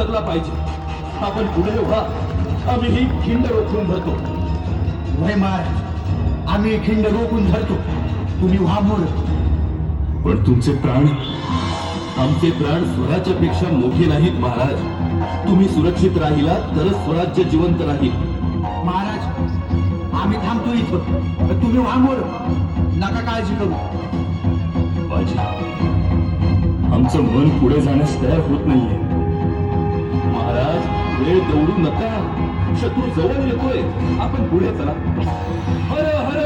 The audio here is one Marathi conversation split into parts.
जगला पाहिजे. आपण पुढे व्हा, आम्ही ही खिंड रोखून धरतो. वय महाराज, आम्ही खिंड रोखून धरतो, तुम्ही व्हा मोर. पण तुमचे प्राण, आमचे प्राण स्वराज्या पेक्षा मोठे नाहीत महाराज. तुम्ही सुरक्षित राहिला तरच स्वराज्य जिवंत राहील. महाराज, आम्ही थांबतो इथं, तुम्ही व्हा मोर, नका काळजी करू. बाजी, आमचं मन पुढे जाण्यास तयार होत नाहीये. महाराज, वेळ दौडू नका, शत्रू जवळ येतोय. आपण पुढे चला. हर हर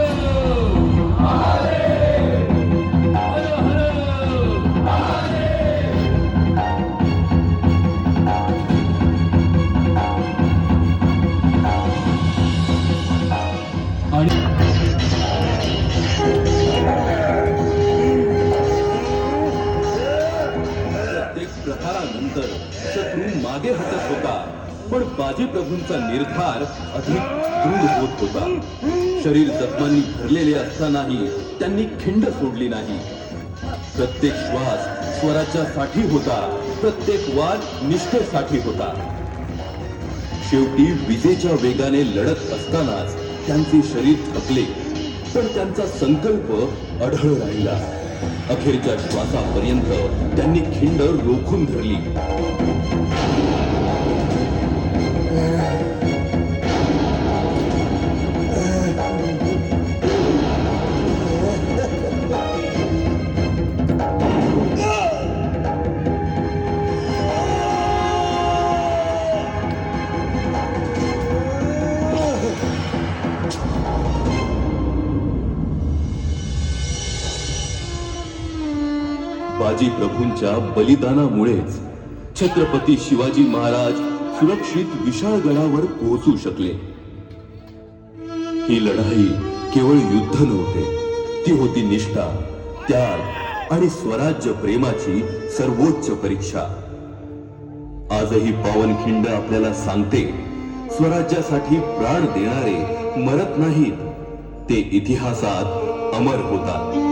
प्रहारानंतर शत्रू मागे हटत होता, पण बाजी प्रभूंचा निर्धार अधिक दृढ होत होता. शरीर जखमांनी भरलेले असतानाही त्यांनी खिंड सोडली नाही. प्रत्येक श्वास स्वराज्यासाठी होता, प्रत्येक वाद निष्ठेसाठी होता. शेवटी विजेच्या वेगाने लढत असतानाच त्यांचे शरीर थकले, पण त्यांचा संकल्प अढळ राहिला. अखेरच्या श्वासापर्यंत त्यांनी खिंड रोखून धरली. बाजी प्रभूंच्या बलिदानामुळेच छत्रपती शिवाजी महाराज सुरक्षित विशाळगडावर पोहोचू शकले. ही लढाई केवळ युद्ध नव्हते, ती होती निष्ठा, त्याग आणि स्वराज्य प्रेमाची सर्वोच्च परीक्षा. आजही पावनखिंड आपल्याला सांगते, स्वराज्यासाठी प्राण देणारे मरत नाहीत, ते इतिहासात अमर होतात.